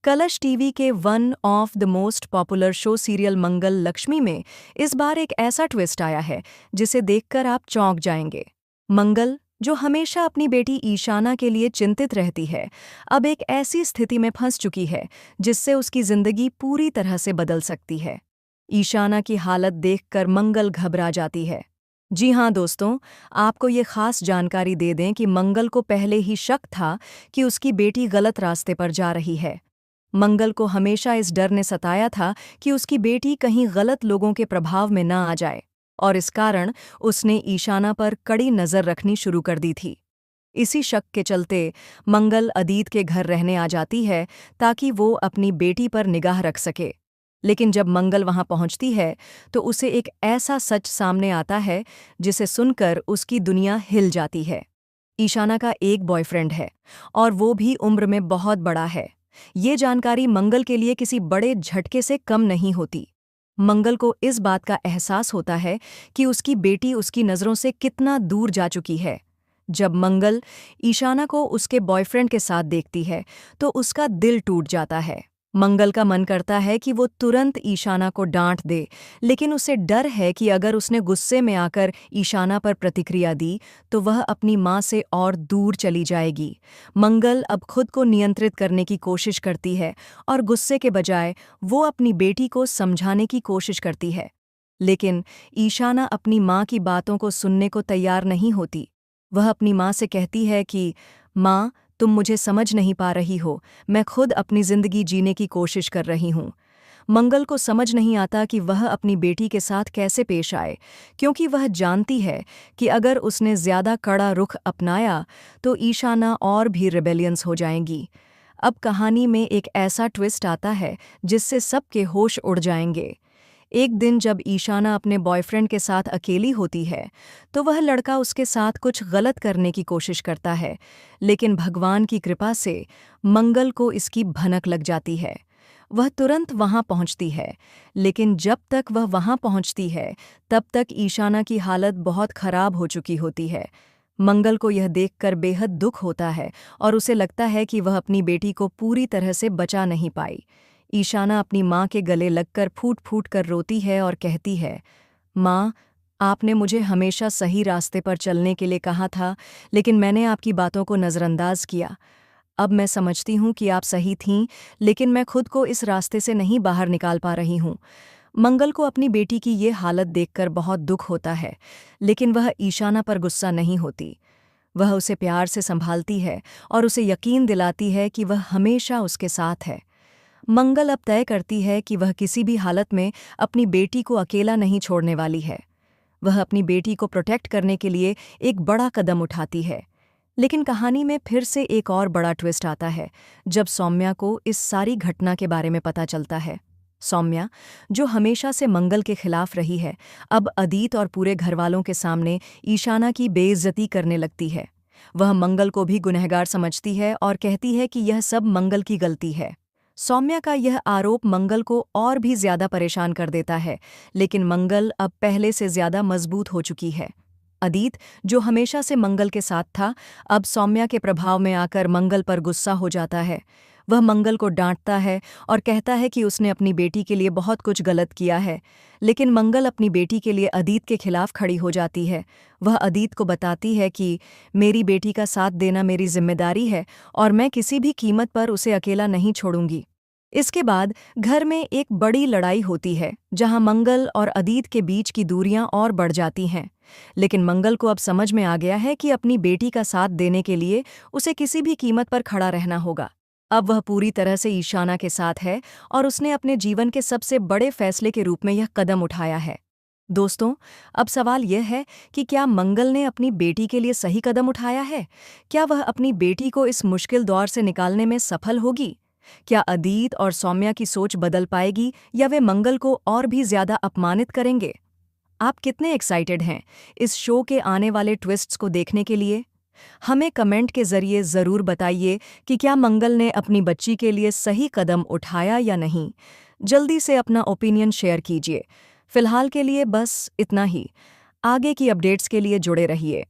कलश टीवी के one of the most popular show serial Mangal Lakshmi में इस बार एक ऐसा ट्विस्ट आया है जिसे देखकर आप चौंक जाएंगे। मंगल, जो हमेशा अपनी बेटी ईशाना के लिए चिंतित रहती है, अब एक ऐसी स्थिति में फंस चुकी है जिससे उसकी जिंदगी पूरी तरह से बदल सकती है। ईशाना की हालत देखकर मंगल घबरा जाती है। जी हाँ दोस्तों, आपको ये खास जानकारी दे दें कि मंगल को पहले ही शक था कि उसकी बेटी गलत रास्ते पर जा रही है। मंगल को हमेशा इस डर ने सताया था कि उसकी बेटी कहीं गलत लोगों के प्रभाव में न आ जाए, और इस कारण उसने ईशाना पर कड़ी नज़र रखनी शुरू कर दी थी। इसी शक के चलते मंगल अदीत के घर रहने आ जाती है ताकि वो अपनी बेटी पर निगाह रख सके। लेकिन जब मंगल वहां पहुंचती है तो उसे एक ऐसा सच सामने आता है जिसे सुनकर उसकी दुनिया हिल जाती है। ईशाना का एक बॉयफ्रेंड है, और वो भी उम्र में बहुत बड़ा है। ये जानकारी मंगल के लिए किसी बड़े झटके से कम नहीं होती। मंगल को इस बात का एहसास होता है कि उसकी बेटी उसकी नज़रों से कितना दूर जा चुकी है। जब मंगल ईशाना को उसके बॉयफ्रेंड के साथ देखती है तो उसका दिल टूट जाता है। मंगल का मन करता है कि वो तुरंत ईशाना को डांट दे, लेकिन उसे डर है कि अगर उसने गुस्से में आकर ईशाना पर प्रतिक्रिया दी तो वह अपनी माँ से और दूर चली जाएगी। मंगल अब खुद को नियंत्रित करने की कोशिश करती है और गुस्से के बजाय वो अपनी बेटी को समझाने की कोशिश करती है। लेकिन ईशाना अपनी माँ की बातों को सुनने को तैयार नहीं होती। वह अपनी माँ से कहती है कि माँ, तुम मुझे समझ नहीं पा रही हो, मैं खुद अपनी जिंदगी जीने की कोशिश कर रही हूँ। मंगल को समझ नहीं आता कि वह अपनी बेटी के साथ कैसे पेश आए, क्योंकि वह जानती है कि अगर उसने ज्यादा कड़ा रुख अपनाया तो ईशाना और भी रिबेलियंस हो जाएंगी। अब कहानी में एक ऐसा ट्विस्ट आता है जिससे सबके होश उड़ जाएंगे। एक दिन जब ईशाना अपने बॉयफ्रेंड के साथ अकेली होती है तो वह लड़का उसके साथ कुछ गलत करने की कोशिश करता है, लेकिन भगवान की कृपा से मंगल को इसकी भनक लग जाती है। वह तुरंत वहां पहुंचती है, लेकिन जब तक वह वहां पहुंचती है तब तक ईशाना की हालत बहुत खराब हो चुकी होती है। मंगल को यह देखकर बेहद दुख होता है और उसे लगता है कि वह अपनी बेटी को पूरी तरह से बचा नहीं पाई। ईशाना अपनी माँ के गले लगकर फूट फूट कर रोती है और कहती है, माँ, आपने मुझे हमेशा सही रास्ते पर चलने के लिए कहा था, लेकिन मैंने आपकी बातों को नज़रअंदाज किया। अब मैं समझती हूँ कि आप सही थीं, लेकिन मैं खुद को इस रास्ते से नहीं बाहर निकाल पा रही हूँ। मंगल को अपनी बेटी की ये हालत देखकर बहुत दुख होता है, लेकिन वह ईशाना पर गुस्सा नहीं होती। वह उसे प्यार से संभालती है और उसे यकीन दिलाती है कि वह हमेशा उसके साथ है। मंगल अब तय करती है कि वह किसी भी हालत में अपनी बेटी को अकेला नहीं छोड़ने वाली है। वह अपनी बेटी को प्रोटेक्ट करने के लिए एक बड़ा कदम उठाती है। लेकिन कहानी में फिर से एक और बड़ा ट्विस्ट आता है जब सौम्या को इस सारी घटना के बारे में पता चलता है। सौम्या, जो हमेशा से मंगल के खिलाफ रही है, अब अदीत और पूरे घरवालों के सामने ईशाना की बेइज्जती करने लगती है। वह मंगल को भी गुनहगार समझती है और कहती है कि यह सब मंगल की गलती है। सौम्या का यह आरोप मंगल को और भी ज्यादा परेशान कर देता है, लेकिन मंगल अब पहले से ज्यादा मजबूत हो चुकी है। अदीत, जो हमेशा से मंगल के साथ था, अब सौम्या के प्रभाव में आकर मंगल पर गुस्सा हो जाता है। वह मंगल को डांटता है और कहता है कि उसने अपनी बेटी के लिए बहुत कुछ गलत किया है, लेकिन मंगल अपनी बेटी के लिए अदीत के खिलाफ खड़ी हो जाती है। वह अदीत को बताती है कि मेरी बेटी का साथ देना मेरी जिम्मेदारी है और मैं किसी भी कीमत पर उसे अकेला नहीं छोड़ूंगी। इसके बाद घर में एक बड़ी लड़ाई होती है जहां मंगल और अदीत के बीच की दूरियां और बढ़ जाती हैं। लेकिन मंगल को अब समझ में आ गया है कि अपनी बेटी का साथ देने के लिए उसे किसी भी कीमत पर खड़ा रहना होगा। अब वह पूरी तरह से ईशाना के साथ है और उसने अपने जीवन के सबसे बड़े फैसले के रूप में यह कदम उठाया है। दोस्तों, अब सवाल यह है कि क्या मंगल ने अपनी बेटी के लिए सही कदम उठाया है? क्या वह अपनी बेटी को इस मुश्किल दौर से निकालने में सफल होगी? क्या अदीत और सौम्या की सोच बदल पाएगी या वे मंगल को और भी ज्यादा अपमानित करेंगे? आप कितने एक्साइटेड हैं इस शो के आने वाले ट्विस्ट्स को देखने के लिए? हमें कमेंट के जरिए ज़रूर बताइए कि क्या मंगल ने अपनी बच्ची के लिए सही कदम उठाया या नहीं। जल्दी से अपना ओपिनियन शेयर कीजिए। फिलहाल के लिए बस इतना ही। आगे की अपडेट्स के लिए जुड़े रहिए।